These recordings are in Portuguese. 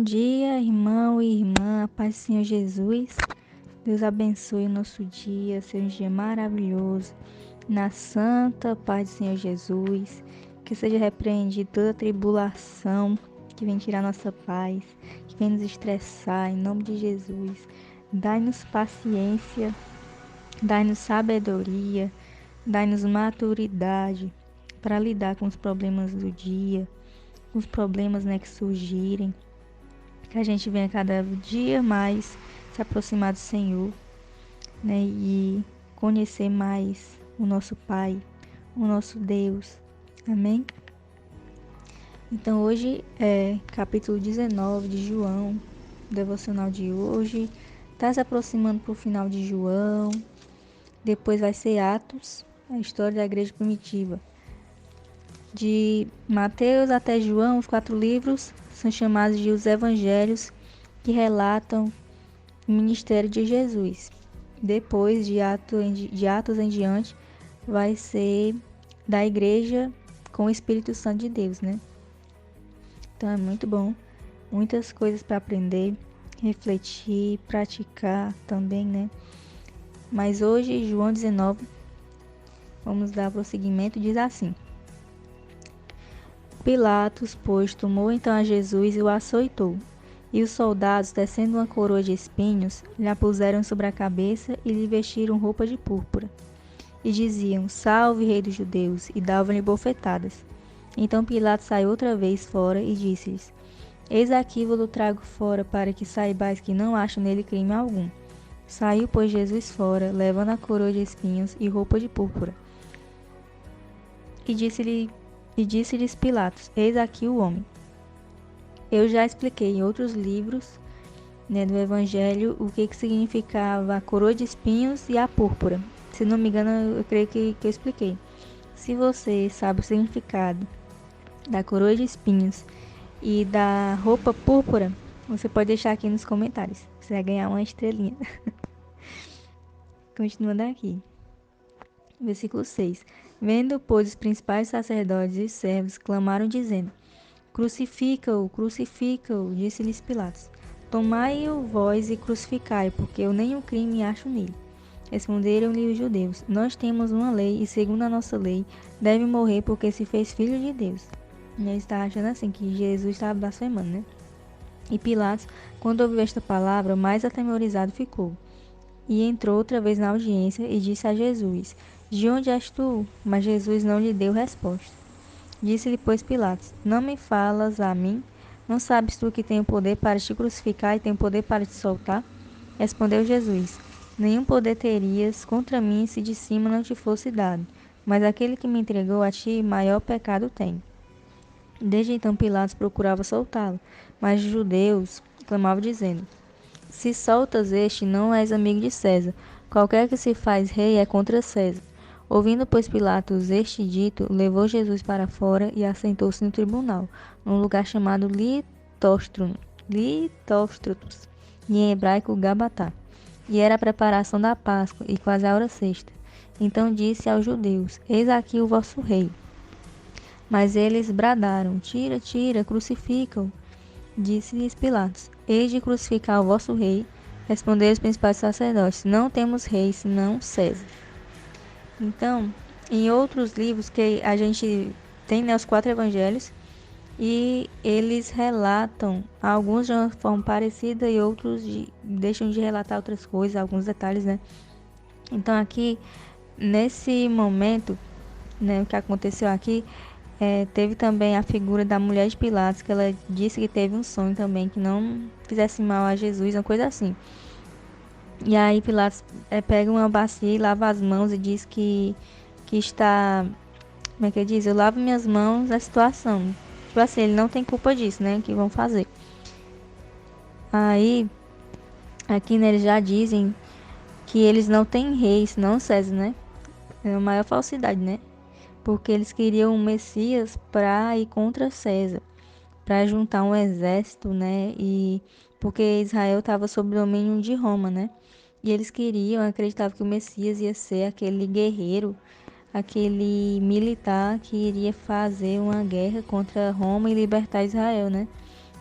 Bom dia, irmão e irmã, paz do Senhor Jesus. Deus abençoe o nosso dia, seja um dia maravilhoso. Na santa paz do Senhor Jesus, que seja repreendida toda tribulação que vem tirar nossa paz, que vem nos estressar, em nome de Jesus. Dai-nos paciência, dai-nos sabedoria, dai-nos maturidade para lidar com os problemas do dia, com os problemas, que surgirem. Que a gente venha cada dia mais se aproximar do Senhor, e conhecer mais o nosso Pai, o nosso Deus. Amém? Então hoje é capítulo 19 de João, o devocional de hoje. Está se aproximando para o final de João. Depois vai ser Atos, a história da igreja primitiva. De Mateus até João, os 4 livros são chamados de os evangelhos, que relatam o ministério de Jesus. Depois de Atos em diante, vai ser da igreja com o Espírito Santo de Deus, Então é muito bom, muitas coisas para aprender, refletir, praticar também, Mas hoje, João 19, vamos dar prosseguimento, diz assim: Pilatos, pois, tomou então a Jesus e o açoitou. E os soldados, tecendo uma coroa de espinhos, lhe a puseram sobre a cabeça e lhe vestiram roupa de púrpura. E diziam: Salve, rei dos judeus! E davam-lhe bofetadas. Então Pilatos saiu outra vez fora e disse-lhes: Eis aqui vos trago fora, para que saibais que não acho nele crime algum. Saiu, pois, Jesus fora, levando a coroa de espinhos e roupa de púrpura. E disse-lhes Pilatos: Eis aqui o homem. Eu já expliquei em outros livros, do Evangelho, o que significava a coroa de espinhos e a púrpura. Se não me engano, eu creio que eu expliquei. Se você sabe o significado da coroa de espinhos e da roupa púrpura, você pode deixar aqui nos comentários. Você vai ganhar uma estrelinha. Continuando aqui. Versículo 6. Vendo, pois, os principais sacerdotes e servos clamaram, dizendo: Crucifica-o, crucifica-o, disse-lhes Pilatos. Tomai-o vós e crucificai, porque eu nenhum crime acho nele. Responderam-lhe os judeus: Nós temos uma lei, e segundo a nossa lei, deve morrer porque se fez filho de Deus. E eles estavam achando assim, que Jesus estava blasfemando, E Pilatos, quando ouviu esta palavra, mais atemorizado ficou. E entrou outra vez na audiência e disse a Jesus: De onde és tu? Mas Jesus não lhe deu resposta. Disse-lhe, pois, Pilatos: Não me falas a mim? Não sabes tu que tenho poder para te crucificar e tenho poder para te soltar? Respondeu Jesus: Nenhum poder terias contra mim se de cima não te fosse dado. Mas aquele que me entregou a ti, maior pecado tem. Desde então Pilatos procurava soltá-lo, mas os judeus clamavam dizendo: Se soltas este, não és amigo de César. Qualquer que se faz rei é contra César. Ouvindo, pois, Pilatos este dito, levou Jesus para fora e assentou-se no tribunal, num lugar chamado Litóstronos, e em hebraico Gabatá. E era a preparação da Páscoa, e quase a hora sexta. Então disse aos judeus: Eis aqui o vosso rei. Mas eles bradaram: Tira, tira, crucifica-o. Disse-lhes Pilatos: Eis de crucificar o vosso rei. Responderam os principais sacerdotes: Não temos rei, senão César. Então, em outros livros que a gente tem, os 4 evangelhos, e eles relatam, alguns de uma forma parecida e outros deixam de relatar outras coisas, alguns detalhes, Então aqui, nesse momento, o que aconteceu aqui, teve também a figura da mulher de Pilatos, que ela disse que teve um sonho também, que não fizesse mal a Jesus, uma coisa assim. E aí Pilatos pega uma bacia e lava as mãos e diz que está... Como é que ele diz? Eu lavo minhas mãos da situação. Tipo assim, ele não tem culpa disso, que vão fazer. Aí, aqui eles já dizem que eles não têm rei, senão César, É a maior falsidade, Porque eles queriam um Messias para ir contra César, para juntar um exército, E porque Israel estava sob domínio de Roma, E eles acreditavam que o Messias ia ser aquele guerreiro, aquele militar que iria fazer uma guerra contra Roma e libertar Israel,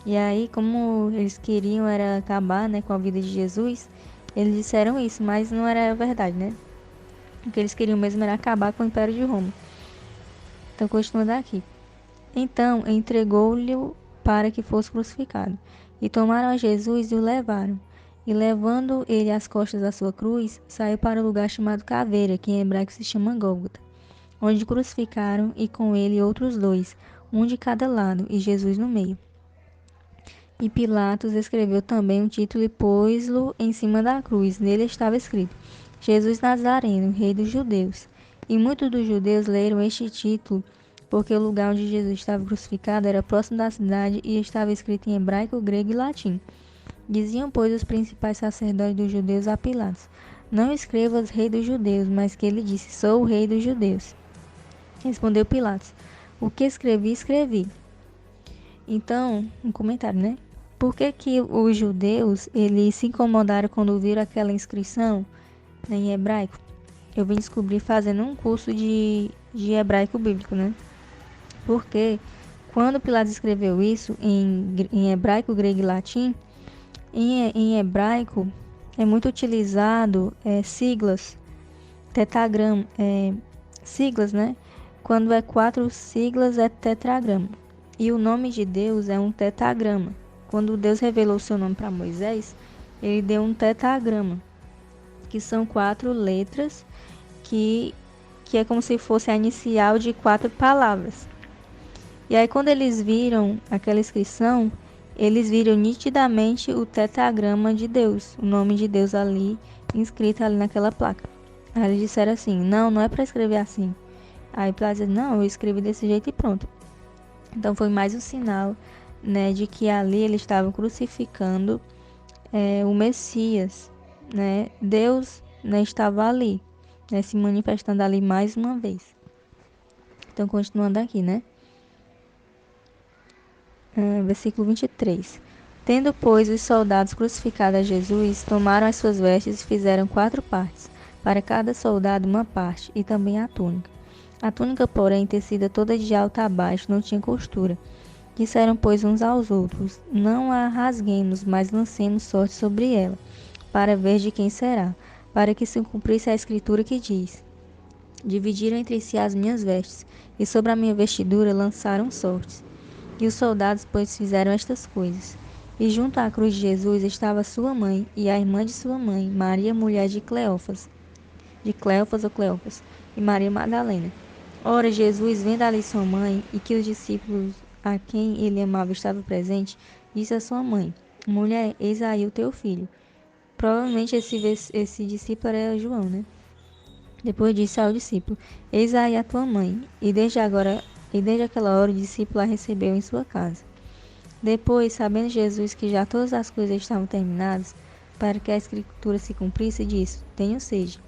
E aí, como eles queriam era acabar, né, com a vida de Jesus, eles disseram isso, mas não era verdade, né? O que eles queriam mesmo era acabar com o Império de Roma. Então, continuando aqui. Então, entregou-lhe para que fosse crucificado. E tomaram a Jesus e o levaram. E levando ele às costas da sua cruz, saiu para o lugar chamado Caveira, que em hebraico se chama Gólgota, onde crucificaram e com ele outros dois, um de cada lado, e Jesus no meio. E Pilatos escreveu também um título e pôs-lo em cima da cruz. Nele estava escrito: Jesus Nazareno, Rei dos Judeus. E muitos dos judeus leram este título, porque o lugar onde Jesus estava crucificado era próximo da cidade e estava escrito em hebraico, grego e latim. Diziam, pois, os principais sacerdotes dos judeus a Pilatos: Não escrevas Rei dos Judeus, mas que ele disse: Sou o Rei dos Judeus. Respondeu Pilatos: O que escrevi, escrevi. Então, um comentário, né? Por que que os judeus, eles se incomodaram quando viram aquela inscrição, né, em hebraico? Eu vim descobrir fazendo um curso de hebraico bíblico, né? Porque quando Pilatos escreveu isso em hebraico, grego e latim, em hebraico é muito utilizado siglas, tetragrama, siglas, né? Quando é 4 siglas é tetragrama. E o nome de Deus é um tetragrama. Quando Deus revelou seu nome para Moisés, ele deu um tetragrama, que são 4 letras, que é como se fosse a inicial de 4 palavras. E aí quando eles viram aquela inscrição, eles viram nitidamente o tetragrama de Deus, o nome de Deus ali, inscrito ali naquela placa. Aí eles disseram assim: não é para escrever assim. Aí Pilatos disse: não, eu escrevi desse jeito e pronto. Então foi mais um sinal, né, de que ali eles estavam crucificando o Messias, né? Deus, né, estava ali, né, se manifestando ali mais uma vez. Então, continuando aqui, né? Versículo 23. Tendo, pois, os soldados crucificado a Jesus, tomaram as suas vestes e fizeram 4 partes, para cada soldado uma parte, e também a túnica. A túnica, porém, tecida toda de alto a baixo, não tinha costura. Disseram, pois, uns aos outros: Não a rasguemos, mas lancemos sorte sobre ela, para ver de quem será, para que se cumprisse a escritura que diz: Dividiram entre si as minhas vestes, e sobre a minha vestidura lançaram sortes. E os soldados, pois, fizeram estas coisas. E junto à cruz de Jesus estava sua mãe e a irmã de sua mãe, Maria, mulher de Cleófas ou Cleófas, e Maria Madalena. Ora, Jesus, vendo ali sua mãe, e que os discípulos a quem ele amava estavam presentes, disse à sua mãe: Mulher, eis aí o teu filho. Provavelmente esse discípulo era João, né? Depois disse ao discípulo: Eis aí a tua mãe. E desde aquela hora o discípulo a recebeu em sua casa. Depois, sabendo Jesus que já todas as coisas estavam terminadas, para que a escritura se cumprisse, disse: Tenho sede.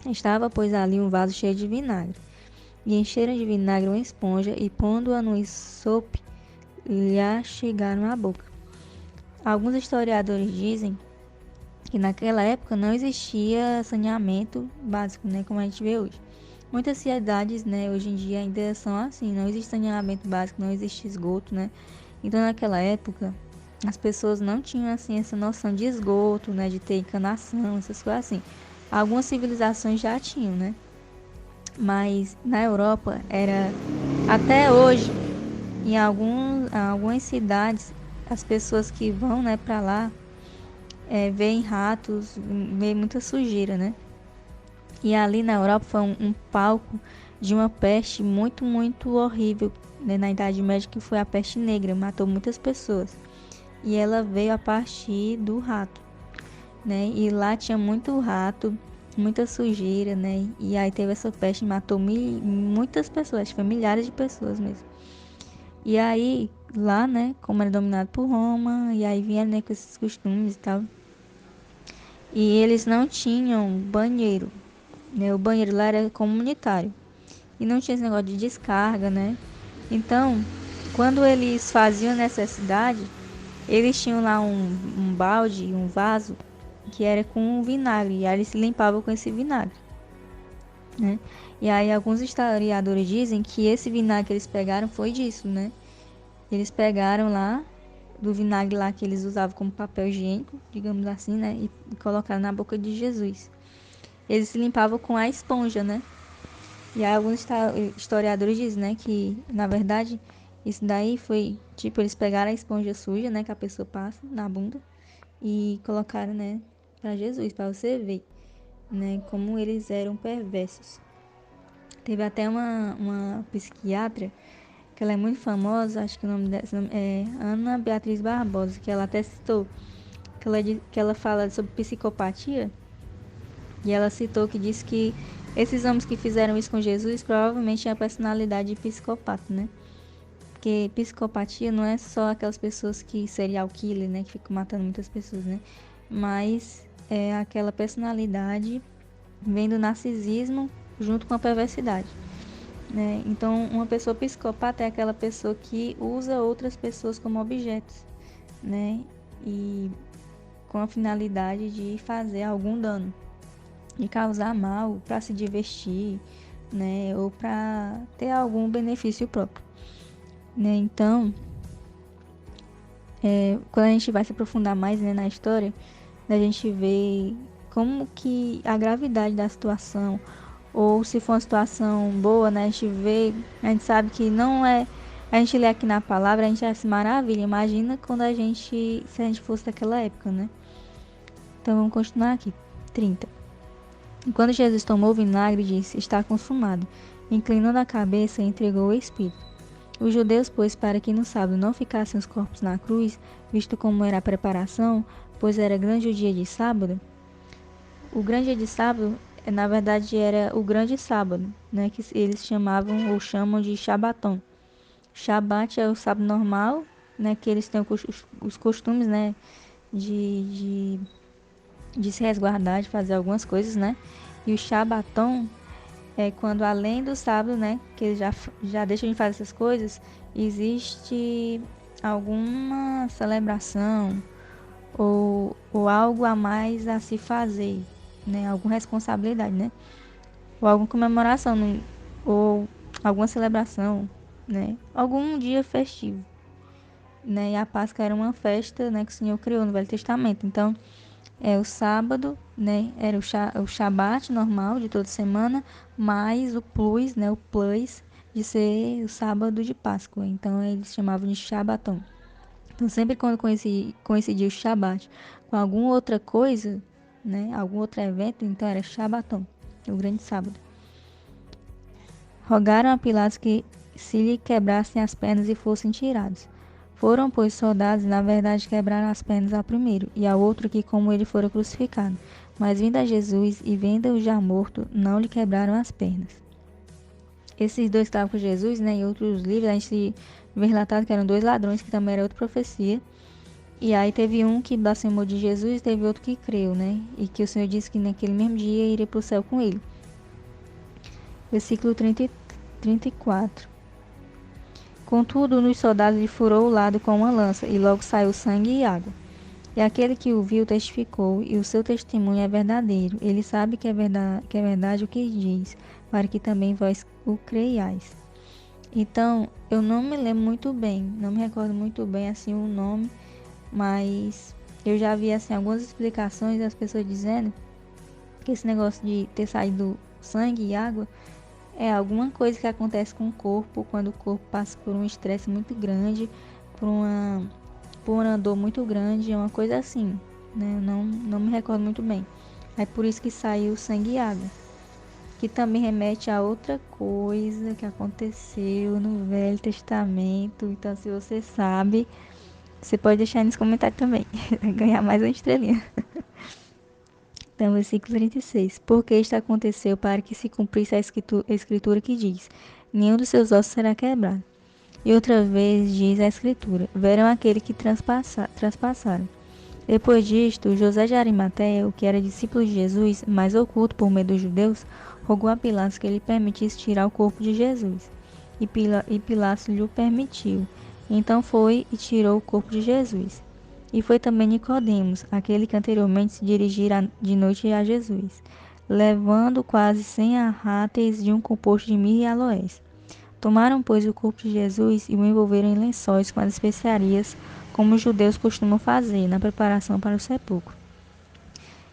Estava, pois, ali um vaso cheio de vinagre. E encheram de vinagre uma esponja e, pondo-a no ensope, lhe chegaram à boca. Alguns historiadores dizem que naquela época não existia saneamento básico, né, como a gente vê hoje. Muitas cidades, né, hoje em dia ainda são assim, não existe saneamento básico, não existe esgoto, né? Então naquela época as pessoas não tinham assim essa noção de esgoto, né, de ter encanação, essas coisas assim. Algumas civilizações já tinham, né? Mas na Europa era até hoje em algumas cidades as pessoas que vão, né, para lá veem ratos, veem muita sujeira, né? E ali na Europa foi um palco de uma peste muito, muito horrível, né, na Idade Média, que foi a peste negra, matou muitas pessoas. E ela veio a partir do rato, né? E lá tinha muito rato, muita sujeira, né? E aí teve essa peste e matou muitas pessoas, acho que foi milhares de pessoas mesmo. E aí, lá, né, como era dominado por Roma, e aí vieram, né, com esses costumes e tal. E eles não tinham banheiro, né? O banheiro lá era comunitário. E não tinha esse negócio de descarga, né? Então, quando eles faziam necessidade, eles tinham lá um balde, um vaso, que era com vinagre. E aí eles se limpavam com esse vinagre, né? E aí alguns historiadores dizem que esse vinagre que eles pegaram foi disso, né? Eles pegaram lá do vinagre lá que eles usavam como papel higiênico, digamos assim, né? E colocaram na boca de Jesus. Eles se limpavam com a esponja, né? E aí alguns historiadores dizem, né, que na verdade isso daí foi tipo eles pegaram a esponja suja, né, que a pessoa passa na bunda e colocaram, né, para Jesus, para você ver, né, como eles eram perversos. Teve até uma psiquiatra que ela é muito famosa, acho que o nome dela é Ana Beatriz Barbosa, que ela até citou que ela fala sobre psicopatia. E ela citou que disse que esses homens que fizeram isso com Jesus provavelmente tinham a personalidade de psicopata, né? Porque psicopatia não é só aquelas pessoas que serial killer, né? Que ficam matando muitas pessoas, né? Mas é aquela personalidade vem do narcisismo junto com a perversidade, né? Então, uma pessoa psicopata é aquela pessoa que usa outras pessoas como objetos, né? E com a finalidade de fazer algum dano, de causar mal para se divertir, né, ou para ter algum benefício próprio, né? Então, quando a gente vai se aprofundar mais, né, na história, a gente vê como que a gravidade da situação, ou se for uma situação boa, né, a gente sabe que não é, a gente lê aqui na palavra, a gente já se maravilha, imagina quando se a gente fosse daquela época, né? Então vamos continuar aqui. 30. E quando Jesus tomou o vinagre, disse: Está consumado. Inclinando a cabeça, entregou o Espírito. Os judeus, pois, para que no sábado não ficassem os corpos na cruz, visto como era a preparação, pois era grande o dia de sábado. O grande dia de sábado, na verdade, era o grande sábado, né, que eles chamavam ou chamam de Shabaton. Shabat é o sábado normal, né, que eles têm os costumes, né, de, de se resguardar, de fazer algumas coisas, né? E o Shabaton é quando além do sábado, né, que eles já deixam de fazer essas coisas, existe alguma celebração ou algo a mais a se fazer, né, alguma responsabilidade, né, ou alguma comemoração, né? Ou alguma celebração, né, algum dia festivo, né, e a Páscoa era uma festa, né, que o Senhor criou no Velho Testamento. Então, o sábado, né, era o Shabat normal de toda semana, mais o plus, né, o plus de ser o sábado de Páscoa. Então eles chamavam de Shabaton. Então sempre quando coincidia o Shabat com alguma outra coisa, né, algum outro evento, então era Shabaton, o grande sábado. Rogaram a Pilatos que se lhe quebrassem as pernas e fossem tirados. Foram, pois, soldados, e na verdade quebraram as pernas ao primeiro, e ao outro que como ele fora crucificado. Mas vindo a Jesus e vendo-o já morto, não lhe quebraram as pernas. Esses dois que estavam com Jesus, né, em outros livros, a gente vê relatado que eram dois ladrões, que também era outra profecia. E aí teve um que blasfemou de Jesus e teve outro que creu, né? E que o Senhor disse que naquele mesmo dia iria para o céu com ele. Versículo 34. Contudo, nos soldados lhe furou o lado com uma lança, e logo saiu sangue e água. E aquele que o viu testificou, e o seu testemunho é verdadeiro. Ele sabe que é verdade o que diz, para que também vós o creiais. Então, eu não me lembro muito bem, não me recordo muito bem assim o nome, mas eu já vi assim algumas explicações das pessoas dizendo que esse negócio de ter saído sangue e água é alguma coisa que acontece com o corpo quando o corpo passa por um estresse muito grande, por uma dor muito grande, é uma coisa assim, né? Não me recordo muito bem. É por isso que saiu sangue e água, que também remete a outra coisa que aconteceu no Velho Testamento. Então, se você sabe, você pode deixar aí nos comentários também, ganhar mais uma estrelinha. Então, versículo 36. Porque isto aconteceu para que se cumprisse a escritura que diz: nenhum dos seus ossos será quebrado. E outra vez diz a escritura: verão aquele que traspassaram. Depois disto, José de Arimateia, o que era discípulo de Jesus, mas oculto por medo dos judeus, rogou a Pilatos que ele permitisse tirar o corpo de Jesus. E Pilatos lhe o permitiu. Então foi e tirou o corpo de Jesus. E foi também Nicodemos, aquele que anteriormente se dirigira de noite a Jesus, levando quase 100 arráteis de um composto de mirra e aloés. Tomaram, pois, o corpo de Jesus e o envolveram em lençóis com as especiarias, como os judeus costumam fazer na preparação para o sepulcro.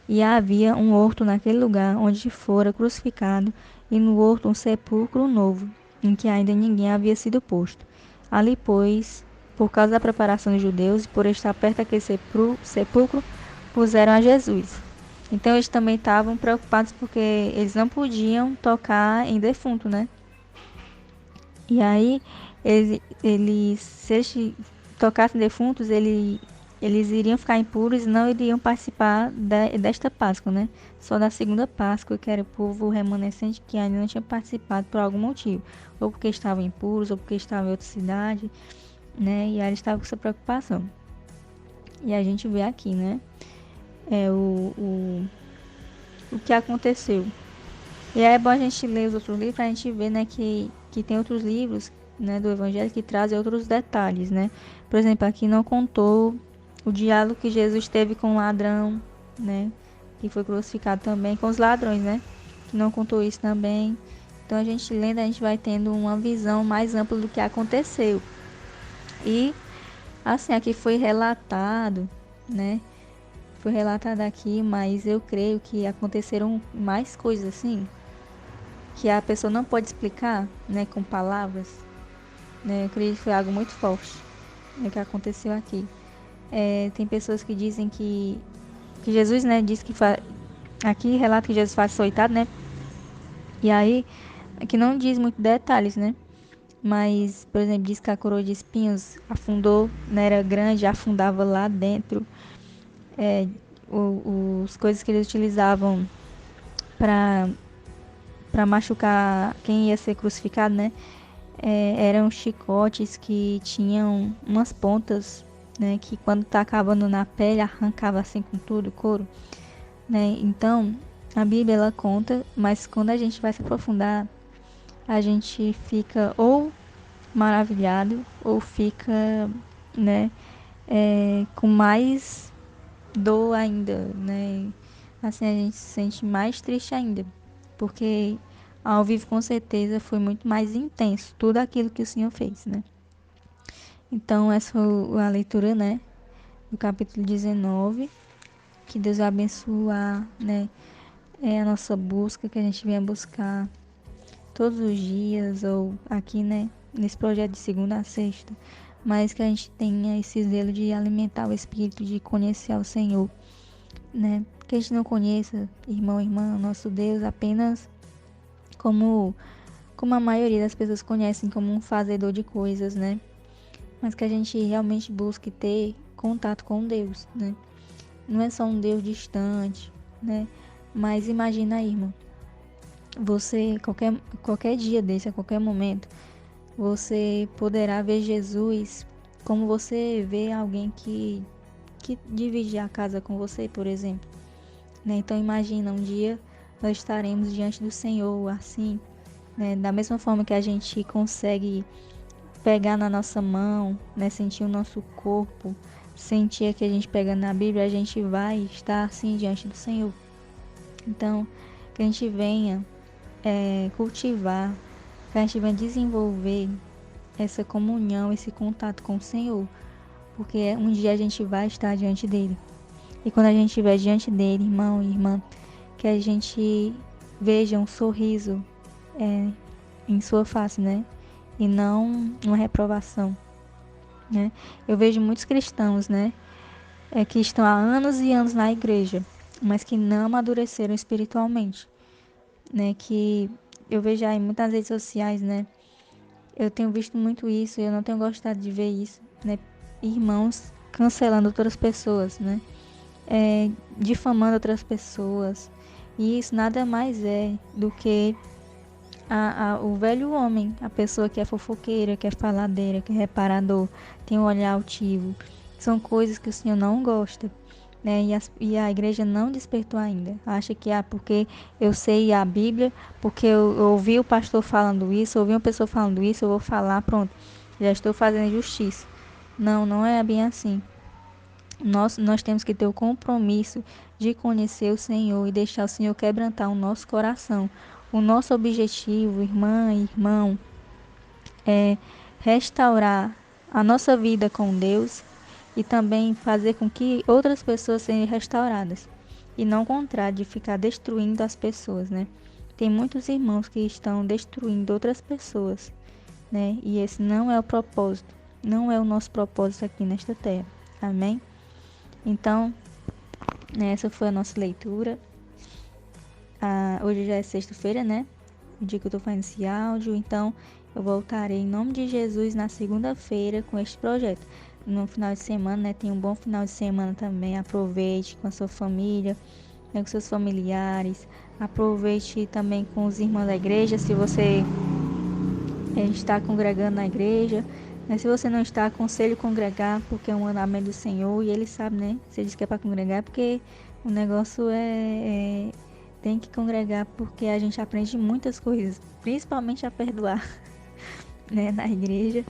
E havia um horto naquele lugar onde fora crucificado, e no horto um sepulcro novo, em que ainda ninguém havia sido posto. Ali, pois, por causa da preparação dos judeus e por estar perto daquele sepulcro, puseram a Jesus. Então eles também estavam preocupados porque eles não podiam tocar em defunto, né? E aí, se eles tocassem defuntos, eles iriam ficar impuros e não iriam participar desta Páscoa, né? Só da segunda Páscoa, que era o povo remanescente que ainda não tinha participado por algum motivo. Ou porque estavam impuros, ou porque estavam em outra cidade, né? E aí eles estavam com essa preocupação. E a gente vê aqui, né? O que aconteceu. E aí é bom a gente ler os outros livros para a gente ver, né, que tem outros livros, né, do Evangelho que trazem outros detalhes, né? Por exemplo, aqui não contou o diálogo que Jesus teve com o ladrão, né, que foi crucificado também, com os ladrões, né, que não contou isso também. Então a gente lendo, a gente vai tendo uma visão mais ampla do que aconteceu. E assim, aqui foi relatado, né, foi relatado aqui, mas eu creio que aconteceram mais coisas assim, que a pessoa não pode explicar, né, com palavras, né? Eu creio que foi algo muito forte, né, que aconteceu aqui. Tem pessoas que dizem que Jesus, né, diz que aqui relata que Jesus foi açoitado, né? E aí aqui não diz muito detalhes, né? Mas, por exemplo, diz que a coroa de espinhos afundou, né, era grande, afundava lá dentro. Os coisas que eles utilizavam para machucar quem ia ser crucificado, né? Eram chicotes que tinham umas pontas, né? Que quando tá acabando na pele, arrancava assim com tudo o couro, né? Então, a Bíblia ela conta, mas quando a gente vai se aprofundar, a gente fica ou maravilhado ou fica, né? Com mais dor ainda, né? Assim a gente se sente mais triste ainda, porque ao vivo com certeza foi muito mais intenso tudo aquilo que o Senhor fez, né? Então essa foi a leitura, né, do capítulo 19. Que Deus abençoe, né, a nossa busca, que a gente venha buscar todos os dias ou aqui, né, nesse projeto de segunda a sexta, mas que a gente tenha esse zelo de alimentar o espírito, de conhecer ao Senhor, né? Que a gente não conheça, irmão, irmã, nosso Deus apenas como a maioria das pessoas conhecem, como um fazedor de coisas, né? Mas que a gente realmente busque ter contato com Deus, né? Não é só um Deus distante, né? Mas imagina aí, irmão, você, qualquer dia desse, a qualquer momento, você poderá ver Jesus como você vê alguém que divide a casa com você, por exemplo, né? Então imagina, um dia nós estaremos diante do Senhor assim, né? Da mesma forma que a gente consegue pegar na nossa mão, né? Sentir o nosso corpo, sentir o que a gente pega na Bíblia, a gente vai estar assim diante do Senhor. Então, que a gente venha cultivar, que a gente venha desenvolver essa comunhão, esse contato com o Senhor, porque um dia a gente vai estar diante dele. E quando a gente estiver diante dele, irmão e irmã, que a gente veja um sorriso em sua face, né? E não uma reprovação, né? Eu vejo muitos cristãos, né? Que estão há anos e anos na igreja, mas que não amadureceram espiritualmente, né? Que eu vejo aí muitas redes sociais, né? Eu tenho visto muito isso e eu não tenho gostado de ver isso, né? Irmãos cancelando outras pessoas, né? Difamando outras pessoas. E isso nada mais é do que o velho homem, a pessoa que é fofoqueira, que é faladeira, que é reparador, tem um olhar altivo. São coisas que o Senhor não gosta, né? E a igreja não despertou ainda. Acha que porque eu sei a Bíblia, porque eu ouvi o pastor falando isso, ouvi uma pessoa falando isso, eu vou falar, pronto, já estou fazendo justiça. Não, não é bem assim. Nós temos que ter o compromisso de conhecer o Senhor e deixar o Senhor quebrantar o nosso coração. O nosso objetivo, irmã e irmão, é restaurar a nossa vida com Deus e também fazer com que outras pessoas sejam restauradas. E não o contrário, de ficar destruindo as pessoas, né? Tem muitos irmãos que estão destruindo outras pessoas, né? E esse não é o propósito, não é o nosso propósito aqui nesta terra. Amém? Então, essa foi a nossa leitura. Hoje já é sexta-feira, né? O dia que eu tô fazendo esse áudio. Então, eu voltarei em nome de Jesus na segunda-feira com este projeto. No final de semana, né? Tenha um bom final de semana também. Aproveite com a sua família, né, com seus familiares. Aproveite também com os irmãos da igreja, se você está congregando na igreja. Né? Se você não está, aconselho congregar, porque é um mandamento do Senhor e Ele sabe, né? Se Ele diz que é para congregar, porque o negócio tem que congregar, porque a gente aprende muitas coisas, principalmente a perdoar, né? Na igreja.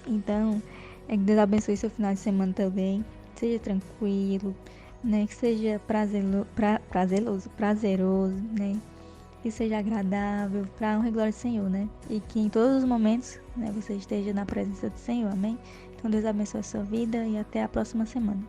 Então, que Deus abençoe seu final de semana também. Seja tranquilo, né? Que seja prazeroso, né? Que seja agradável para a honra e glória do Senhor, né? E que em todos os momentos, né, você esteja na presença do Senhor, amém? Então Deus abençoe a sua vida e até a próxima semana.